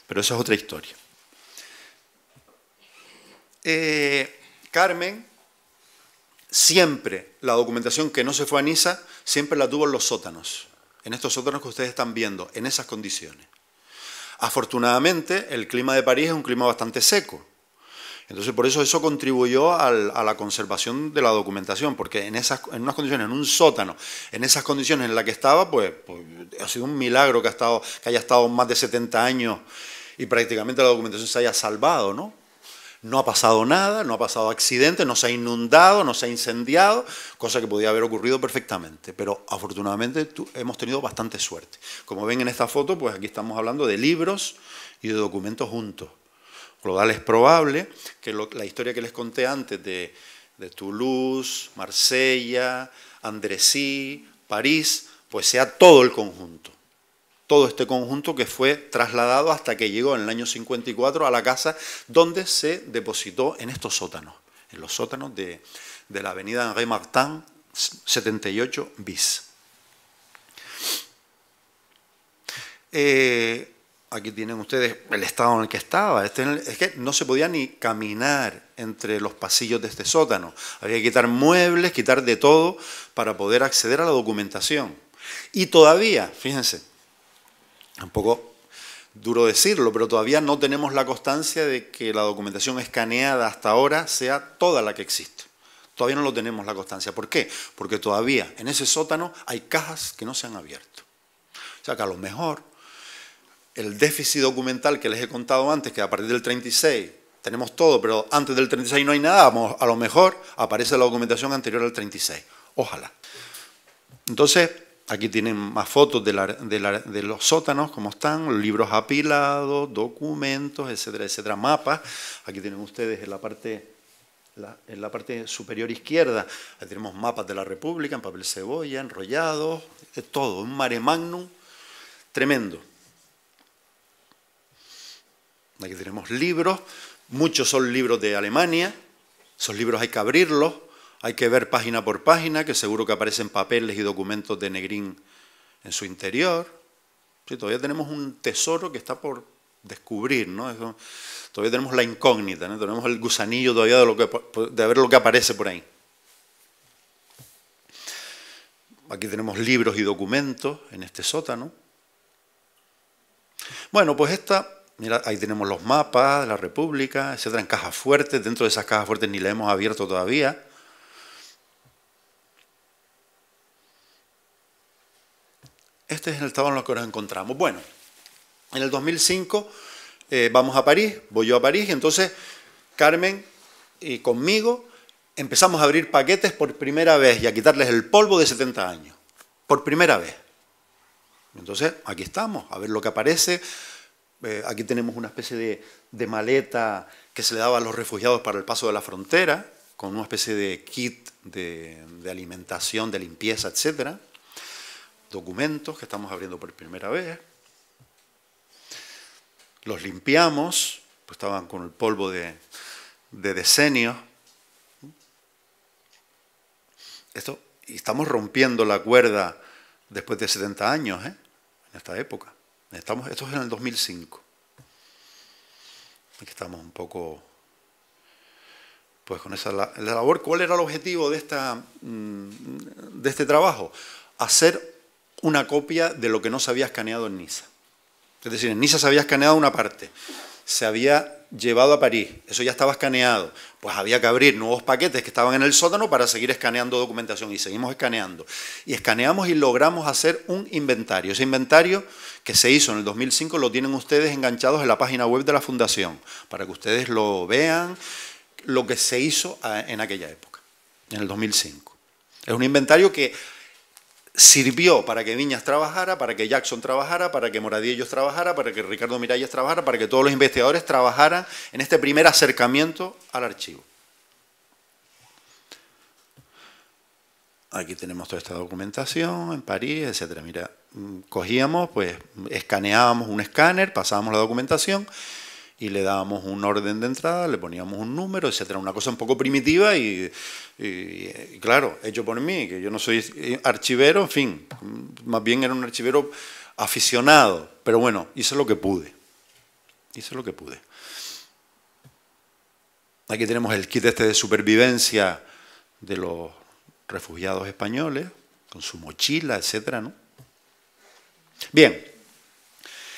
Speaker 1: pero eso es otra historia. Carmen, siempre la documentación que no se fue a Niza, siempre la tuvo en los sótanos, en estos sótanos que ustedes están viendo, en esas condiciones. Afortunadamente, el clima de París es un clima bastante seco. Entonces, por eso contribuyó a la conservación de la documentación, porque en unas condiciones, en un sótano, en esas condiciones en las que estaba, pues ha sido un milagro que haya estado más de 70 años y prácticamente la documentación se haya salvado, ¿no? No ha pasado nada, no ha pasado accidente, no se ha inundado, no se ha incendiado, cosa que podía haber ocurrido perfectamente, pero afortunadamente hemos tenido bastante suerte. Como ven en esta foto, pues aquí estamos hablando de libros y de documentos juntos. Por lo cual es probable que la historia que les conté antes de Toulouse, Marsella, Andresí, París, pues sea todo el conjunto. Todo este conjunto que fue trasladado hasta que llegó en el año 54 a la casa donde se depositó en estos sótanos, en los sótanos de la avenida Henri Martin 78 bis. Aquí tienen ustedes el estado en el que estaba. Es que no se podía ni caminar entre los pasillos de este sótano. Había que quitar muebles, quitar de todo para poder acceder a la documentación. Y todavía, fíjense, un poco duro decirlo, pero todavía no tenemos la constancia de que la documentación escaneada hasta ahora sea toda la que existe. Todavía no lo tenemos la constancia. ¿Por qué? Porque todavía en ese sótano hay cajas que no se han abierto. O sea que a lo mejor el déficit documental que les he contado antes, que a partir del 36 tenemos todo, pero antes del 36 no hay nada, a lo mejor aparece la documentación anterior al 36. Ojalá. Entonces, Aquí tienen más fotos de los sótanos, como están, libros apilados, documentos, etcétera, etcétera, mapas. Aquí tienen ustedes en la parte superior izquierda, ahí tenemos mapas de la República, en papel cebolla, enrollados, todo, un mare magnum tremendo. Aquí tenemos libros, muchos son libros de Alemania, esos libros hay que abrirlos, hay que ver página por página, que seguro que aparecen papeles y documentos de Negrín en su interior. Sí, todavía tenemos un tesoro que está por descubrir, ¿no? Todavía tenemos la incógnita, ¿no? Tenemos el gusanillo todavía de ver lo que aparece por ahí. Aquí tenemos libros y documentos en este sótano. Bueno, pues mira, ahí tenemos los mapas de la República, etcétera, en cajas fuertes. Dentro de esas cajas fuertes ni la hemos abierto todavía. Este es el estado en el que nos encontramos. Bueno, en el 2005 vamos a París, voy yo a París, y entonces Carmen y conmigo empezamos a abrir paquetes por primera vez y a quitarles el polvo de 70 años. Por primera vez. Entonces, aquí estamos, a ver lo que aparece. Aquí tenemos una especie de maleta que se le daba a los refugiados para el paso de la frontera, con una especie de kit de alimentación, de limpieza, etcétera. Documentos que estamos abriendo por primera vez. Los limpiamos, pues estaban con el polvo de decenios. Y estamos rompiendo la cuerda después de 70 años, en esta época. Esto es en el 2005. Aquí estamos un poco pues con esa la labor. ¿Cuál era el objetivo de este trabajo? Hacer una copia de lo que no se había escaneado en Niza. Es decir, en Niza se había escaneado una parte, se había llevado a París, eso ya estaba escaneado, pues había que abrir nuevos paquetes que estaban en el sótano para seguir escaneando documentación, y seguimos escaneando. Y escaneamos y logramos hacer un inventario. Ese inventario que se hizo en el 2005 lo tienen ustedes enganchados en la página web de la Fundación, para que ustedes lo vean, lo que se hizo en aquella época, en el 2005. Es un inventario que sirvió para que Viñas trabajara, para que Jackson trabajara, para que Moradillos trabajara, para que Ricardo Miralles trabajara, para que todos los investigadores trabajaran en este primer acercamiento al archivo. Aquí tenemos toda esta documentación en París, etcétera. Mira, cogíamos, pues escaneábamos un escáner, pasábamos la documentación y le dábamos un orden de entrada, le poníamos un número, etcétera. Una cosa un poco primitiva y claro, hecho por mí, que yo no soy archivero, en fin, más bien era un archivero aficionado, pero bueno, hice lo que pude. Hice lo que pude. Aquí tenemos el kit de supervivencia de los refugiados españoles, con su mochila, etcétera, ¿no? Bien,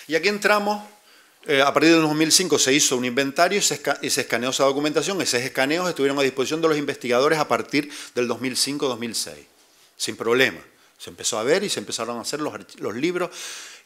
Speaker 1: y aquí entramos. A partir del 2005 se hizo un inventario y se escaneó esa documentación. Esos escaneos estuvieron a disposición de los investigadores a partir del 2005-2006, sin problema. Se empezó a ver y se empezaron a hacer los libros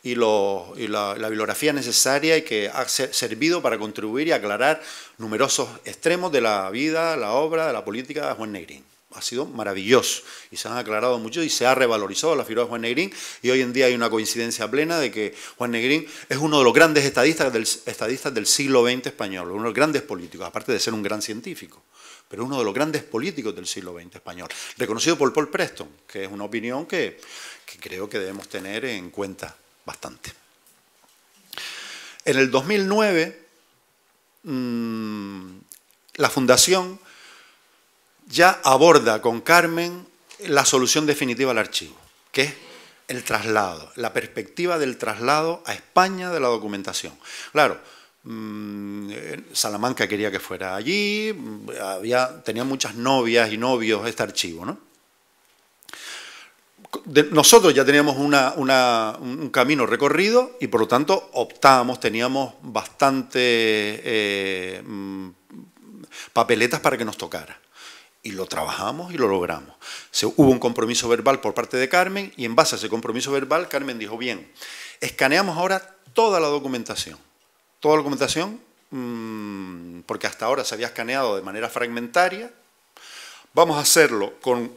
Speaker 1: y la bibliografía necesaria y que ha servido para contribuir y aclarar numerosos extremos de la vida, la obra, de la política de Juan Negrín. Ha sido maravilloso y se han aclarado mucho y se ha revalorizado la figura de Juan Negrín, y hoy en día hay una coincidencia plena de que Juan Negrín es uno de los grandes estadistas del siglo XX español, uno de los grandes políticos, aparte de ser un gran científico, pero uno de los grandes políticos del siglo XX español, reconocido por Paul Preston, que es una opinión que creo que debemos tener en cuenta bastante. En el 2009, la Fundación ya aborda con Carmen la solución definitiva al archivo, que es el traslado, la perspectiva del traslado a España de la documentación. Claro, Salamanca quería que fuera allí, tenía muchas novias y novios este archivo, ¿no? Nosotros ya teníamos un camino recorrido y por lo tanto optábamos, teníamos bastante papeletas para que nos tocara. Y lo trabajamos y lo logramos. Hubo un compromiso verbal por parte de Carmen y en base a ese compromiso verbal Carmen dijo, bien, escaneamos ahora toda la documentación. Toda la documentación, porque hasta ahora se había escaneado de manera fragmentaria. Vamos a hacerlo con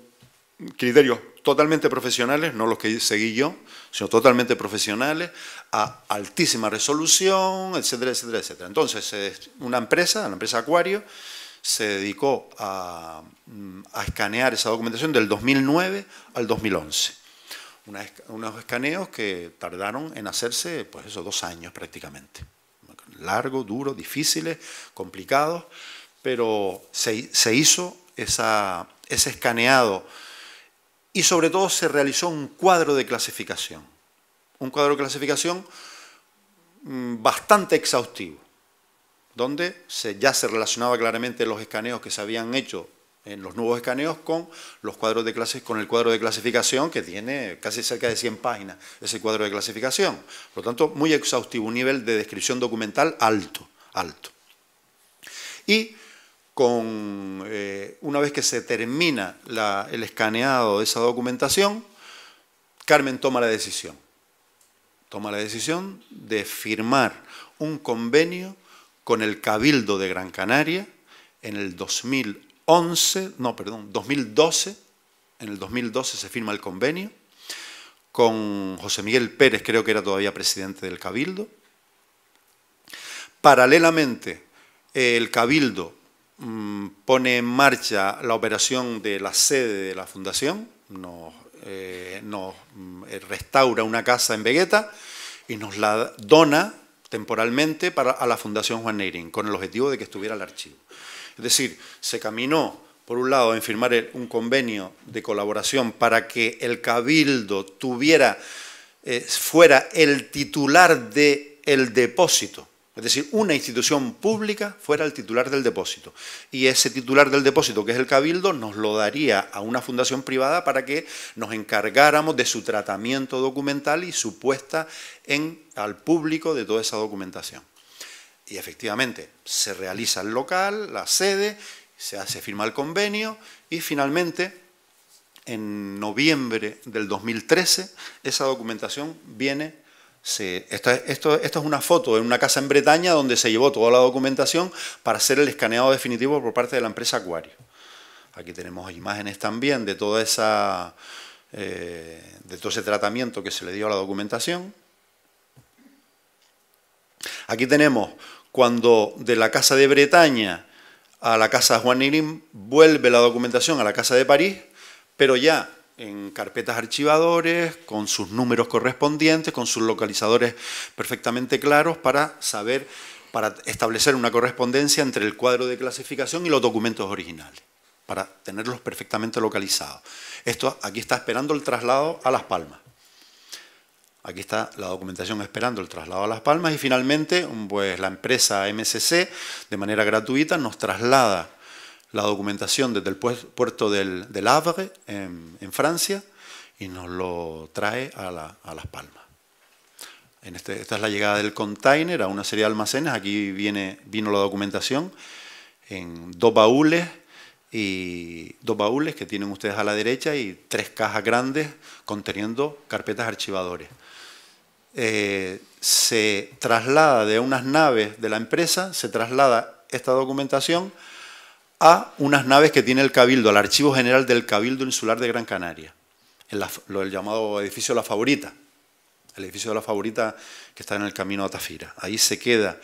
Speaker 1: criterios totalmente profesionales, no los que seguí yo, sino totalmente profesionales, a altísima resolución, etcétera, etcétera, etcétera. Entonces, la empresa Acuario, se dedicó a escanear esa documentación del 2009 al 2011. Unos escaneos que tardaron en hacerse, pues eso, 2 años prácticamente. Largo, duro, difíciles, complicados, pero se hizo ese escaneado y sobre todo se realizó un cuadro de clasificación. Un cuadro de clasificación bastante exhaustivo, donde ya se relacionaba claramente los escaneos que se habían hecho en los nuevos escaneos con el cuadro de clasificación, que tiene casi cerca de 100 páginas, ese cuadro de clasificación. Por lo tanto, muy exhaustivo, un nivel de descripción documental alto. Y una vez que se termina el escaneado de esa documentación, Carmen toma la decisión. Toma la decisión de firmar un convenio con el Cabildo de Gran Canaria en el 2012, en el 2012 se firma el convenio, con José Miguel Pérez, creo que era todavía presidente del Cabildo. Paralelamente, el Cabildo pone en marcha la operación de la sede de la Fundación, nos restaura una casa en Vegueta y nos la dona temporalmente a la Fundación Juan Negrín, con el objetivo de que estuviera el archivo. Es decir, se caminó, por un lado, en firmar un convenio de colaboración para que el Cabildo fuera el titular del depósito, es decir, una institución pública fuera el titular del depósito. Y ese titular del depósito, que es el Cabildo, nos lo daría a una fundación privada para que nos encargáramos de su tratamiento documental y su puesta al público de toda esa documentación. Y efectivamente, se realiza el local, la sede, se firma el convenio y finalmente, en noviembre del 2013, esa documentación viene. Esto es una foto en una casa en Bretaña donde se llevó toda la documentación para hacer el escaneado definitivo por parte de la empresa Acuario. Aquí tenemos imágenes también de todo ese tratamiento que se le dio a la documentación. Aquí tenemos cuando de la casa de Bretaña a la casa de Juan Negrín vuelve la documentación a la casa de París, pero ya en carpetas archivadores, con sus números correspondientes, con sus localizadores perfectamente claros para establecer una correspondencia entre el cuadro de clasificación y los documentos originales, para tenerlos perfectamente localizados. Aquí está esperando el traslado a Las Palmas. Aquí está la documentación esperando el traslado a Las Palmas y finalmente pues, la empresa MSC, de manera gratuita, nos traslada la documentación desde el puerto del Havre, en Francia, y nos lo trae a Las Palmas. Esta es la llegada del container a una serie de almacenes. Aquí vino la documentación en 2 baúles que tienen ustedes a la derecha y 3 cajas grandes conteniendo carpetas archivadores. Se traslada de unas naves de la empresa, se traslada esta documentación a unas naves que tiene el Cabildo, al Archivo General del Cabildo Insular de Gran Canaria, el llamado edificio La Favorita, el edificio de La Favorita que está en el camino a Tafira. Ahí se queda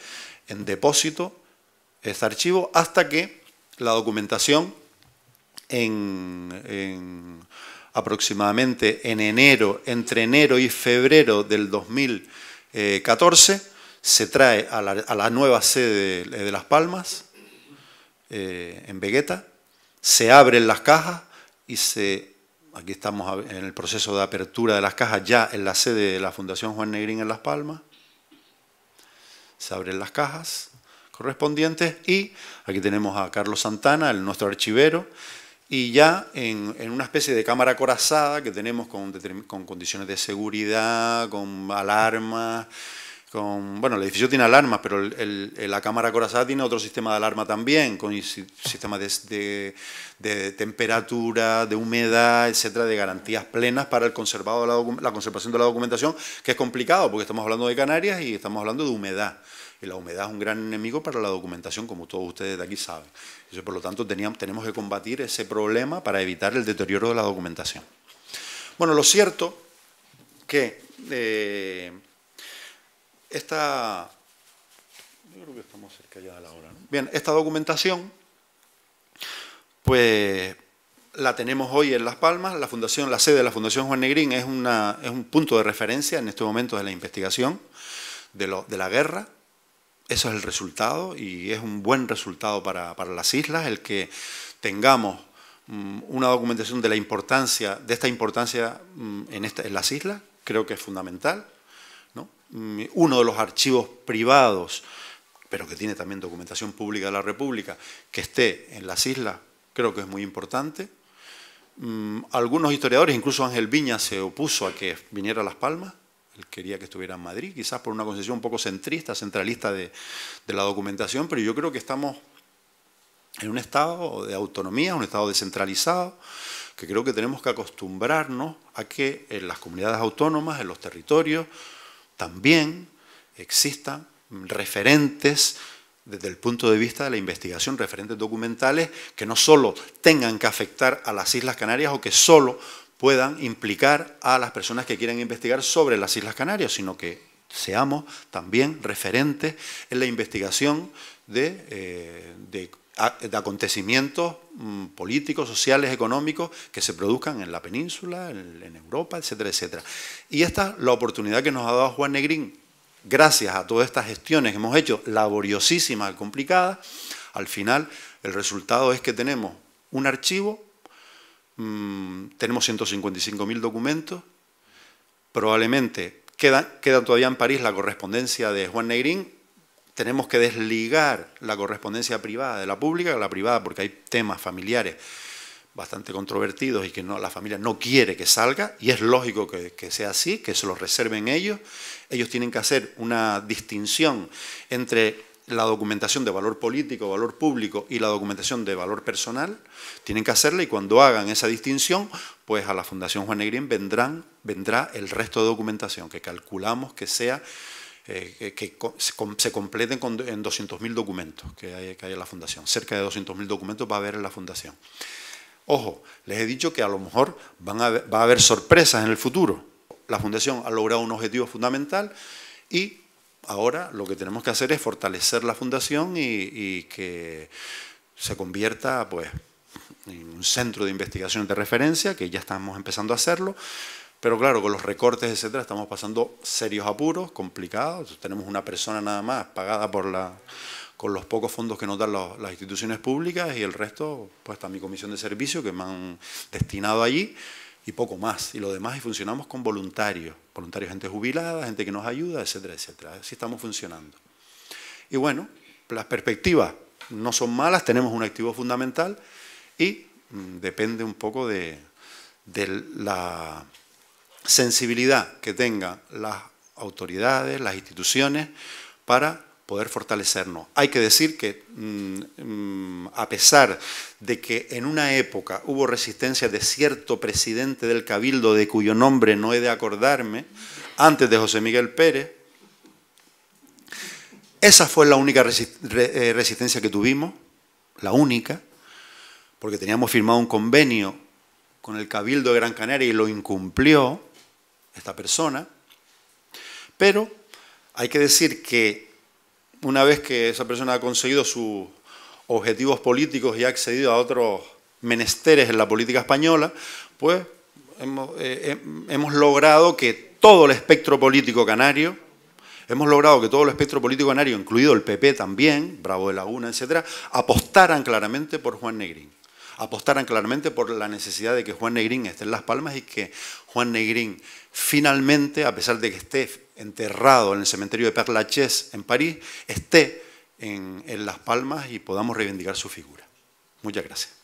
Speaker 1: en depósito este archivo hasta que la documentación aproximadamente entre enero y febrero del 2014, se trae a la nueva sede de Las Palmas, en Vegueta, se abren las cajas y aquí estamos en el proceso de apertura de las cajas ya en la sede de la Fundación Juan Negrín en Las Palmas. Se abren las cajas correspondientes y aquí tenemos a Carlos Santana, nuestro archivero, y ya en una especie de cámara acorazada que tenemos con condiciones de seguridad, con alarmas, bueno, el edificio tiene alarmas, pero la cámara acorazada tiene otro sistema de alarma también, con sistemas de temperatura, de humedad, etcétera, de garantías plenas para la conservación de la documentación, que es complicado porque estamos hablando de Canarias y estamos hablando de humedad. Y la humedad es un gran enemigo para la documentación, como todos ustedes de aquí saben. Por lo tanto, tenemos que combatir ese problema para evitar el deterioro de la documentación. Bueno, lo cierto que yo creo que estamos cerca ya de la hora, ¿no? Bien, esta documentación, pues la tenemos hoy en Las Palmas. La sede de la Fundación Juan Negrín es un punto de referencia en este momento de la investigación de la guerra. Eso es el resultado y es un buen resultado para las islas, el que tengamos una documentación de esta importancia en las islas. Creo que es fundamental, ¿no? Uno de los archivos privados, pero que tiene también documentación pública de la República, que esté en las islas, creo que es muy importante. Algunos historiadores, incluso Ángel Viñas, se opuso a que viniera a Las Palmas. Él quería que estuviera en Madrid, quizás por una concepción un poco centralista de la documentación, pero yo creo que estamos en un estado de autonomía, un estado descentralizado, que creo que tenemos que acostumbrarnos a que en las comunidades autónomas, en los territorios, también existan referentes desde el punto de vista de la investigación, referentes documentales que no solo tengan que afectar a las Islas Canarias o que solo puedan implicar a las personas que quieran investigar sobre las Islas Canarias, sino que seamos también referentes en la investigación de acontecimientos políticos, sociales, económicos que se produzcan en la península, en Europa, etcétera, etcétera. Y esta es la oportunidad que nos ha dado Juan Negrín, gracias a todas estas gestiones que hemos hecho, laboriosísimas y complicadas. Al final, el resultado es que tenemos un archivo, tenemos 155.000 documentos, probablemente queda todavía en París la correspondencia de Juan Negrín. Tenemos que desligar la correspondencia privada de la pública, la privada porque hay temas familiares bastante controvertidos y que la familia no quiere que salga, y es lógico que sea así, que se los reserven ellos. Ellos tienen que hacer una distinción entre la documentación de valor político, valor público, y la documentación de valor personal. Tienen que hacerla, y cuando hagan esa distinción, pues a la Fundación Juan Negrín vendrá el resto de documentación, que calculamos que sea que se completen en 200.000 documentos que hay en la Fundación. Cerca de 200.000 documentos va a haber en la Fundación. Ojo, les he dicho que a lo mejor va a haber sorpresas en el futuro. La Fundación ha logrado un objetivo fundamental y ahora lo que tenemos que hacer es fortalecer la Fundación y que se convierta, pues, en un centro de investigación de referencia, que ya estamos empezando a hacerlo. Pero claro, con los recortes, etcétera, estamos pasando serios apuros, complicados. Tenemos una persona nada más pagada con los pocos fondos que nos dan las instituciones públicas, y el resto, pues está mi comisión de servicio que me han destinado allí, y poco más. Y lo demás, y funcionamos con voluntarios, gente jubilada, gente que nos ayuda, etcétera, etcétera. Así estamos funcionando. Y bueno, las perspectivas no son malas, tenemos un activo fundamental y depende un poco de la sensibilidad que tengan las autoridades, las instituciones, para poder fortalecernos. Hay que decir que, a pesar de que en una época hubo resistencia de cierto presidente del Cabildo, de cuyo nombre no he de acordarme, antes de José Miguel Pérez, esa fue la única resistencia que tuvimos, la única, porque teníamos firmado un convenio con el Cabildo de Gran Canaria y lo incumplió esta persona. Pero hay que decir que una vez que esa persona ha conseguido sus objetivos políticos y ha accedido a otros menesteres en la política española, pues hemos logrado que todo el espectro político canario, incluido el PP también, Bravo de Laguna, etcétera, apostaran claramente por Juan Negrín. Apostaran claramente por la necesidad de que Juan Negrín esté en Las Palmas y que Juan Negrín finalmente, a pesar de que esté enterrado en el cementerio de Père Lachaise en París, esté en Las Palmas y podamos reivindicar su figura. Muchas gracias.